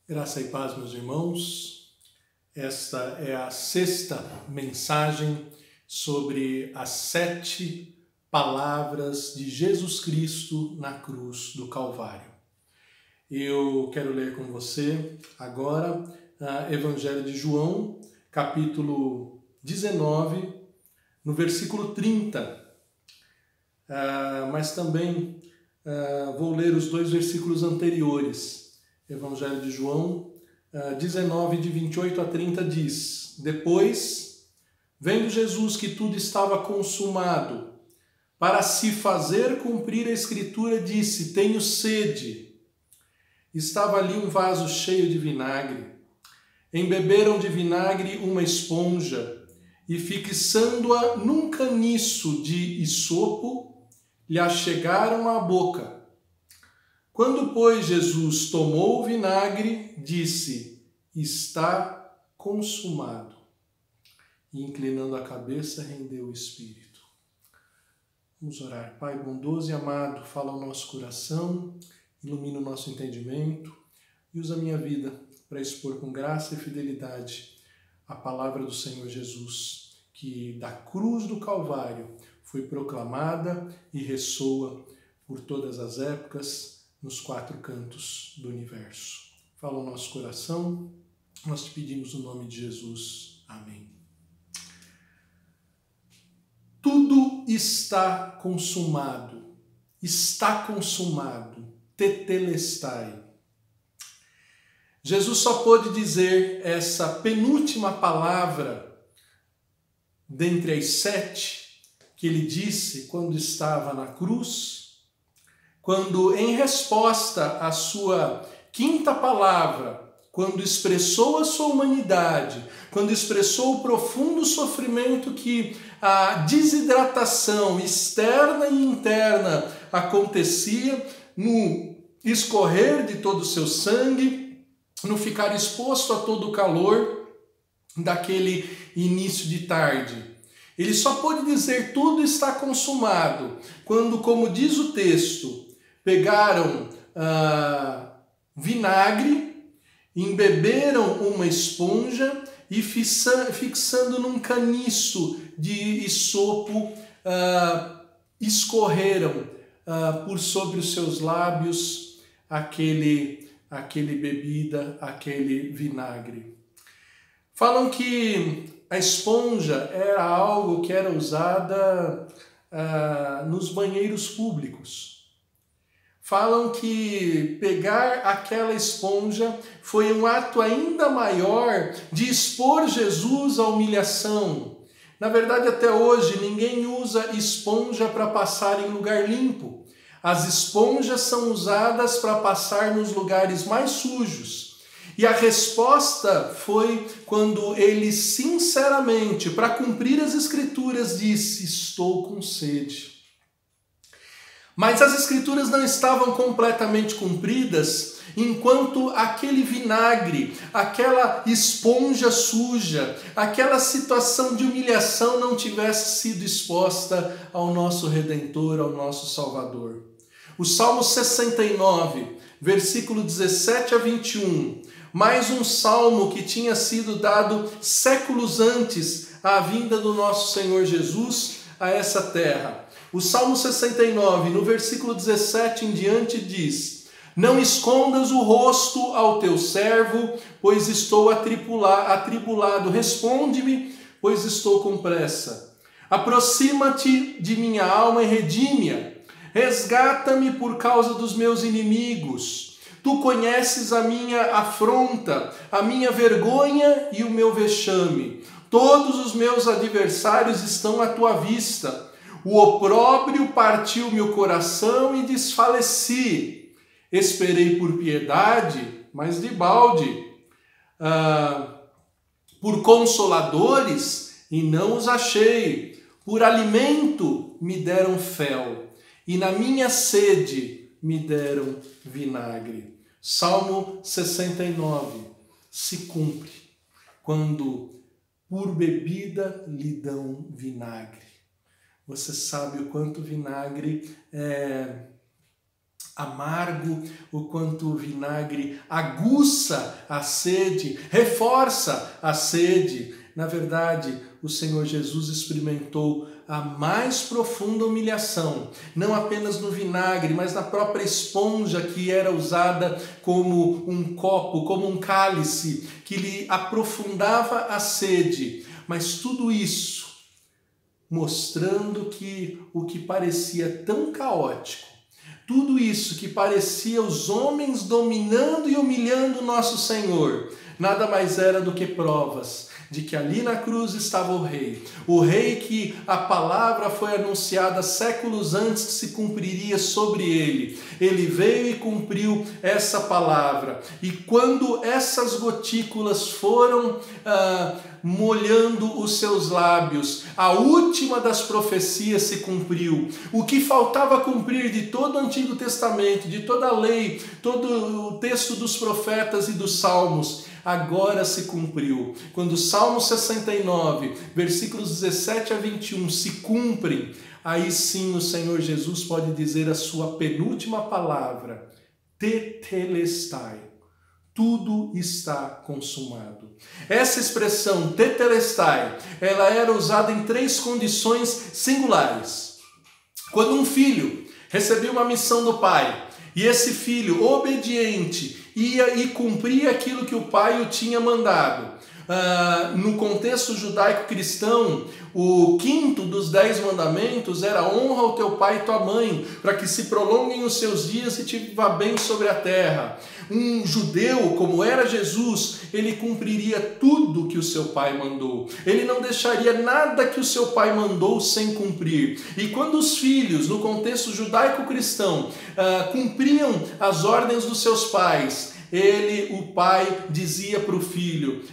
Graça e paz, meus irmãos. Esta é a sexta mensagem sobre as 7 palavras de Jesus Cristo na cruz do Calvário. Eu quero ler com você agora o Evangelho de João, capítulo 19, no versículo 30. Mas também vou ler os 2 versículos anteriores. Evangelho de João 19, de 28 a 30 diz: Depois, vendo Jesus que tudo estava consumado, para se fazer cumprir a Escritura, disse: Tenho sede. Estava ali um vaso cheio de vinagre. Embeberam de vinagre uma esponja e, fixando-a num caniço de isopo, lhe achegaram à boca. Quando, pois, Jesus tomou o vinagre, disse: Está consumado. E, inclinando a cabeça, rendeu o espírito. Vamos orar. Pai bondoso e amado, fala ao nosso coração, ilumina o nosso entendimento e usa a minha vida para expor com graça e fidelidade a palavra do Senhor Jesus, que da cruz do Calvário foi proclamada e ressoa por todas as épocas, nos 4 cantos do universo. Fala o nosso coração, nós te pedimos no nome de Jesus. Amém. Tudo está consumado. Está consumado. Tetelestai. Jesus só pôde dizer essa penúltima palavra dentre as 7 que ele disse quando estava na cruz, quando, em resposta à sua 5ª palavra, quando expressou a sua humanidade, quando expressou o profundo sofrimento que a desidratação externa e interna acontecia no escorrer de todo o seu sangue, no ficar exposto a todo o calor daquele início de tarde. Ele só pôde dizer: tudo está consumado, quando, como diz o texto, pegaram vinagre, embeberam uma esponja e, fixando num caniço de isopo, escorreram por sobre os seus lábios aquele bebida, aquele vinagre. Falam que a esponja era algo que era usada nos banheiros públicos. Falam que pegar aquela esponja foi um ato ainda maior de expor Jesus à humilhação. Na verdade, até hoje, ninguém usa esponja para passar em lugar limpo. As esponjas são usadas para passar nos lugares mais sujos. E a resposta foi quando ele, sinceramente, para cumprir as Escrituras, disse: Estou com sede. Mas as Escrituras não estavam completamente cumpridas enquanto aquele vinagre, aquela esponja suja, aquela situação de humilhação não tivesse sido exposta ao nosso Redentor, ao nosso Salvador. O Salmo 69, versículo 17 a 21, mais um salmo que tinha sido dado séculos antes à vinda do nosso Senhor Jesus a essa terra. O Salmo 69, no versículo 17 em diante, diz: Não escondas o rosto ao teu servo, pois estou atribulado. Responde-me, pois estou com pressa. Aproxima-te de minha alma e redime-a. Resgata-me por causa dos meus inimigos. Tu conheces a minha afronta, a minha vergonha e o meu vexame. Todos os meus adversários estão à tua vista. O opróbrio partiu meu coração e desfaleci. Esperei por piedade, mas de balde. Por consoladores, e não os achei. Por alimento me deram fel, e na minha sede me deram vinagre. Salmo 69 se cumpre quando por bebida lhe dão vinagre. Você sabe o quanto vinagre amargo, o quanto o vinagre aguça a sede, reforça a sede. Na verdade, o Senhor Jesus experimentou a mais profunda humilhação, não apenas no vinagre, mas na própria esponja que era usada como um copo, como um cálice, que lhe aprofundava a sede. Mas tudo isso mostrando que o que parecia tão caótico, tudo isso que parecia os homens dominando e humilhando o nosso Senhor, nada mais era do que provas de que ali na cruz estava o rei que a palavra foi anunciada séculos antes que se cumpriria sobre ele. Ele veio e cumpriu essa palavra. E quando essas gotículas foram molhando os seus lábios, a última das profecias se cumpriu. O que faltava cumprir de todo o Antigo Testamento, de toda a lei, todo o texto dos profetas e dos salmos, agora se cumpriu. Quando o Salmo 69, versículos 17 a 21 se cumprem, aí sim o Senhor Jesus pode dizer a sua penúltima palavra, tetelestai. Tudo está consumado. Essa expressão tetelestai, ela era usada em 3 condições singulares. Quando um filho recebia uma missão do pai, e esse filho obediente ia e cumpria aquilo que o pai o tinha mandado. No contexto judaico-cristão, o 5º dos 10 mandamentos era honra ao teu pai e tua mãe, para que se prolonguem os seus dias e te vá bem sobre a terra. Um judeu, como era Jesus, ele cumpriria tudo que o seu pai mandou. Ele não deixaria nada que o seu pai mandou sem cumprir. E quando os filhos, no contexto judaico-cristão, cumpriam as ordens dos seus pais, o pai dizia para o filho,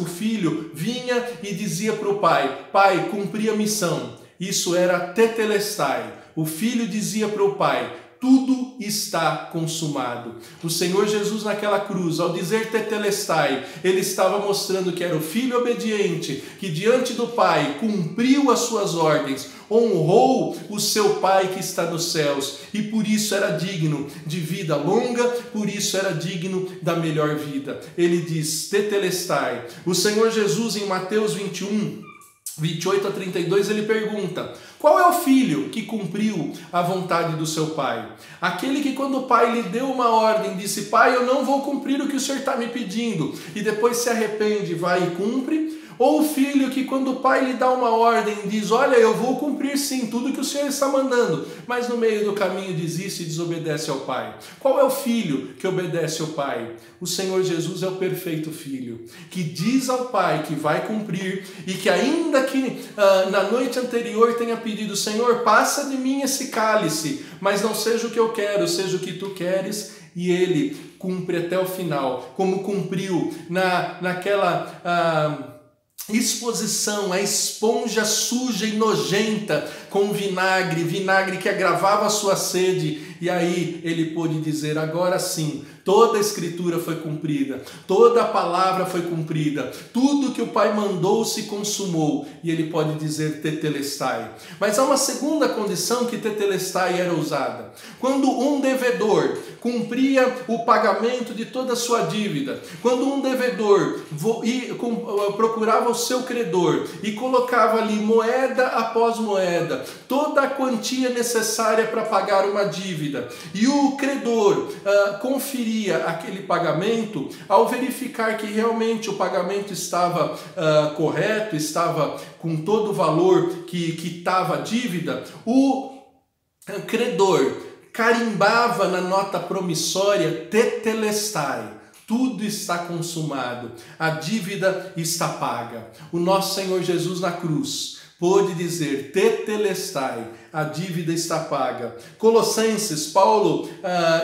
o filho vinha e dizia para o pai, pai, cumpri a missão. Isso era tetelestai. O filho dizia para o pai, tudo está consumado. O Senhor Jesus naquela cruz, ao dizer tetelestai, ele estava mostrando que era o filho obediente, que diante do pai cumpriu as suas ordens, honrou o seu pai que está nos céus, e por isso era digno de vida longa, por isso era digno da melhor vida. Ele diz tetelestai. O Senhor Jesus em Mateus 21, 28 a 32, ele pergunta, qual é o filho que cumpriu a vontade do seu pai? Aquele que quando o pai lhe deu uma ordem, disse, pai, eu não vou cumprir o que o senhor está me pedindo, e depois se arrepende, vai e cumpre? Ou o filho que quando o pai lhe dá uma ordem, diz, olha, eu vou cumprir sim tudo que o senhor está mandando, mas no meio do caminho desiste e desobedece ao pai? Qual é o filho que obedece ao pai? O Senhor Jesus é o perfeito filho, que diz ao pai que vai cumprir e que ainda que na noite anterior tenha pedido, Senhor, passa de mim esse cálice, mas não seja o que eu quero, seja o que tu queres, e ele cumpre até o final, como cumpriu naquela exposição, a esponja suja e nojenta com vinagre que agravava a sua sede, e aí ele pôde dizer, agora sim, toda a escritura foi cumprida, toda a palavra foi cumprida, tudo que o pai mandou se consumou, e ele pode dizer tetelestai. Mas há uma segunda condição que tetelestai era usada, quando um devedor cumpria o pagamento de toda a sua dívida, quando um devedor procurava o seu credor e colocava ali moeda após moeda, toda a quantia necessária para pagar uma dívida, e o credor conferia aquele pagamento, ao verificar que realmente o pagamento estava correto, estava com todo o valor que quitava a dívida, o credor carimbava na nota promissória tetelestai. Tudo está consumado, a dívida está paga. O nosso Senhor Jesus na cruz pôde dizer tetelestai, a dívida está paga. Colossenses, Paulo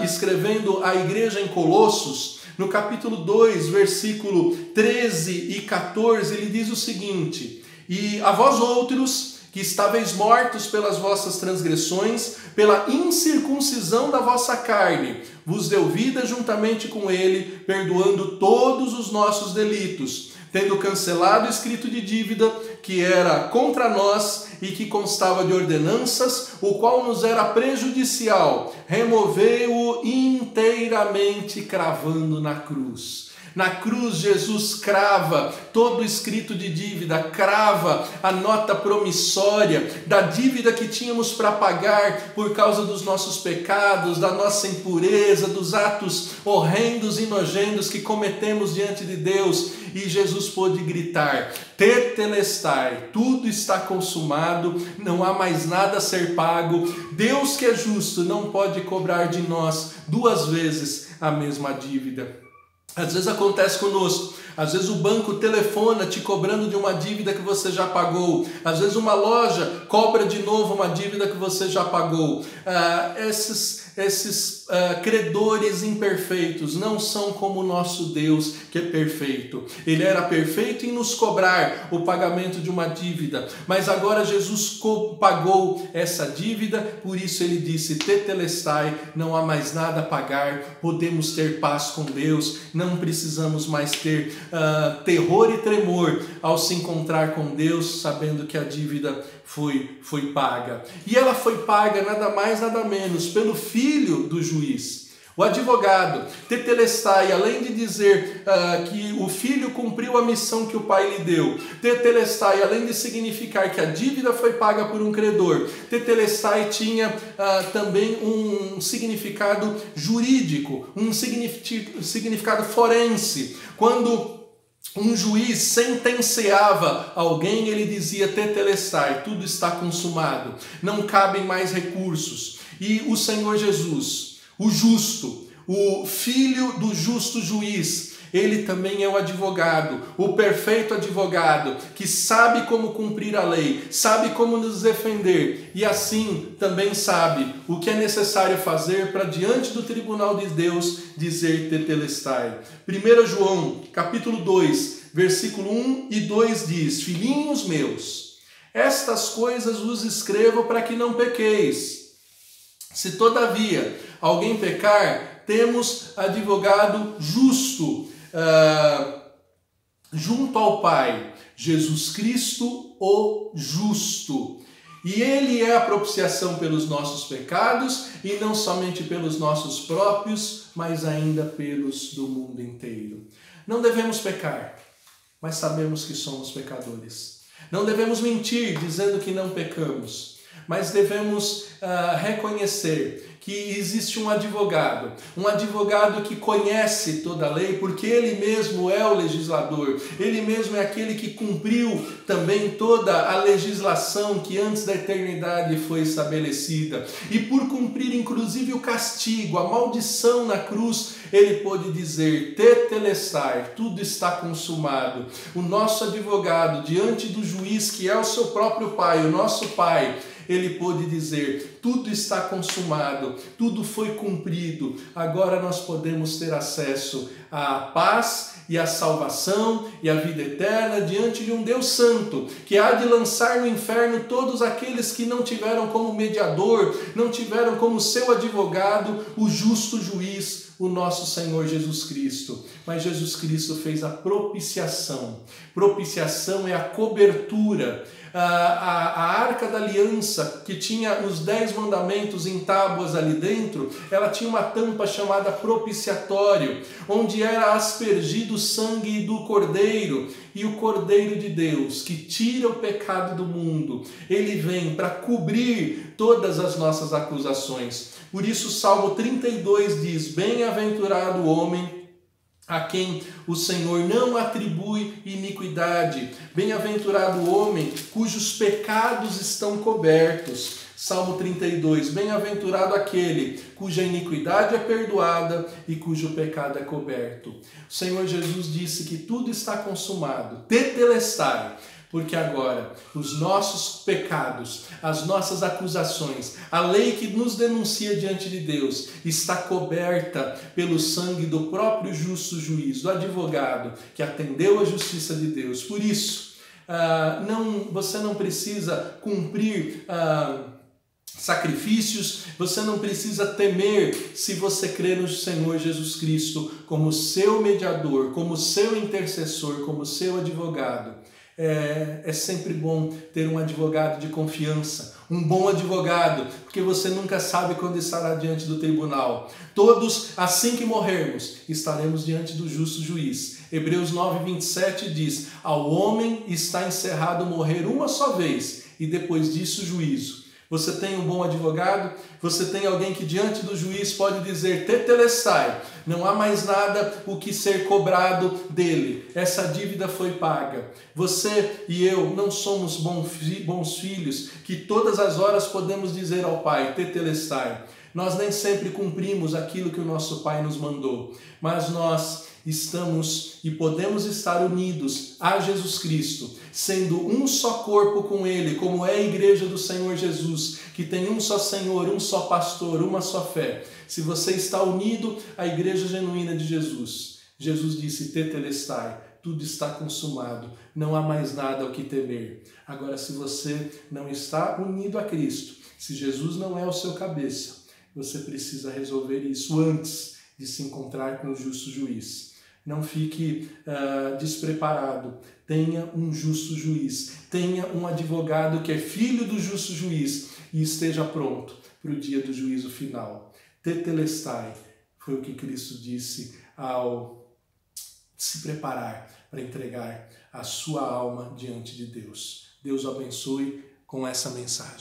escrevendo à igreja em Colossos, no capítulo 2, versículo 13 e 14, ele diz o seguinte, e a vós outros, que estáveis mortos pelas vossas transgressões, pela incircuncisão da vossa carne, vos deu vida juntamente com ele, perdoando todos os nossos delitos, tendo cancelado o escrito de dívida que era contra nós e que constava de ordenanças, o qual nos era prejudicial, removei-o inteiramente, cravando na cruz. Na cruz, Jesus crava todo o escrito de dívida, crava a nota promissória da dívida que tínhamos para pagar por causa dos nossos pecados, da nossa impureza, dos atos horrendos e nojentos que cometemos diante de Deus. E Jesus pôde gritar: tetelestai, tudo está consumado, não há mais nada a ser pago. Deus, que é justo, não pode cobrar de nós duas vezes a mesma dívida. Às vezes acontece conosco, às vezes o banco telefona te cobrando de uma dívida que você já pagou, às vezes uma loja cobra de novo uma dívida que você já pagou. Esses credores imperfeitos não são como o nosso Deus, que é perfeito. Ele era perfeito em nos cobrar o pagamento de uma dívida, mas agora Jesus pagou essa dívida, por isso ele disse: tetelestai, não há mais nada a pagar, podemos ter paz com Deus, não precisamos mais ter terror e tremor ao se encontrar com Deus, sabendo que a dívida foi paga. E ela foi paga nada mais, nada menos pelo filho do juiz. O advogado, tetelestai, além de dizer que o filho cumpriu a missão que o pai lhe deu, tetelestai, além de significar que a dívida foi paga por um credor, tetelestai tinha também um significado jurídico, um significado forense. Quando um juiz sentenciava alguém, ele dizia: tetelestai, tudo está consumado, não cabem mais recursos. E o Senhor Jesus, o justo, o filho do justo juiz, ele também é o advogado, o perfeito advogado, que sabe como cumprir a lei, sabe como nos defender e assim também sabe o que é necessário fazer para diante do tribunal de Deus dizer tetelestai. 1 João, capítulo 2, versículo 1 e 2 diz: filhinhos meus, estas coisas vos escrevo para que não pequeis. Se todavia alguém pecar, temos advogado justo junto ao Pai, Jesus Cristo, o justo. E Ele é a propiciação pelos nossos pecados, e não somente pelos nossos próprios, mas ainda pelos do mundo inteiro. Não devemos pecar, mas sabemos que somos pecadores. Não devemos mentir dizendo que não pecamos, mas devemos reconhecer que existe um advogado que conhece toda a lei, porque ele mesmo é o legislador, ele mesmo é aquele que cumpriu também toda a legislação que antes da eternidade foi estabelecida. E por cumprir inclusive o castigo, a maldição na cruz, ele pôde dizer: tetelestai, tudo está consumado. O nosso advogado, diante do juiz que é o seu próprio Pai, o nosso Pai, ele pôde dizer: tudo está consumado, tudo foi cumprido. Agora nós podemos ter acesso à paz e à salvação e à vida eterna diante de um Deus santo, que há de lançar no inferno todos aqueles que não tiveram como mediador, não tiveram como seu advogado o justo juiz, o nosso Senhor Jesus Cristo. Mas Jesus Cristo fez a propiciação. Propiciação é a cobertura. A Arca da Aliança, que tinha os 10 mandamentos em tábuas ali dentro, ela tinha uma tampa chamada propiciatório, onde era aspergido o sangue do Cordeiro. E o Cordeiro de Deus, que tira o pecado do mundo, ele vem para cobrir todas as nossas acusações. Por isso o Salmo 32 diz: bem-aventurado o homem a quem o Senhor não atribui iniquidade. Bem-aventurado o homem cujos pecados estão cobertos. Salmo 32, bem-aventurado aquele cuja iniquidade é perdoada e cujo pecado é coberto. O Senhor Jesus disse que tudo está consumado. Tetelestai. Porque agora os nossos pecados, as nossas acusações, a lei que nos denuncia diante de Deus está coberta pelo sangue do próprio justo juiz, do advogado que atendeu à justiça de Deus. Por isso, você não precisa cumprir sacrifícios, você não precisa temer se você crê no Senhor Jesus Cristo como seu mediador, como seu intercessor, como seu advogado. É sempre bom ter um advogado de confiança, um bom advogado, porque você nunca sabe quando estará diante do tribunal. Todos, assim que morrermos, estaremos diante do justo juiz. Hebreus 9:27 diz: ao homem está encerrado morrer uma só vez, e depois disso juízo. Você tem um bom advogado? Você tem alguém que diante do juiz pode dizer: tetelestai, não há mais nada o que ser cobrado dele. Essa dívida foi paga. Você e eu não somos bons filhos que todas as horas podemos dizer ao Pai: tetelestai. Nós nem sempre cumprimos aquilo que o nosso Pai nos mandou, mas nós estamos e podemos estar unidos a Jesus Cristo, sendo um só corpo com Ele, como é a igreja do Senhor Jesus, que tem um só Senhor, um só pastor, uma só fé. Se você está unido à igreja genuína de Jesus, Jesus disse: tetelestai, tudo está consumado, não há mais nada ao que temer. Agora, se você não está unido a Cristo, se Jesus não é o seu cabeça, você precisa resolver isso antes de se encontrar com o justo juiz. Não fique despreparado. Tenha um justo juiz. Tenha um advogado que é filho do justo juiz e esteja pronto para o dia do juízo final. Tetelestai foi o que Cristo disse ao se preparar para entregar a sua alma diante de Deus. Deus o abençoe com essa mensagem.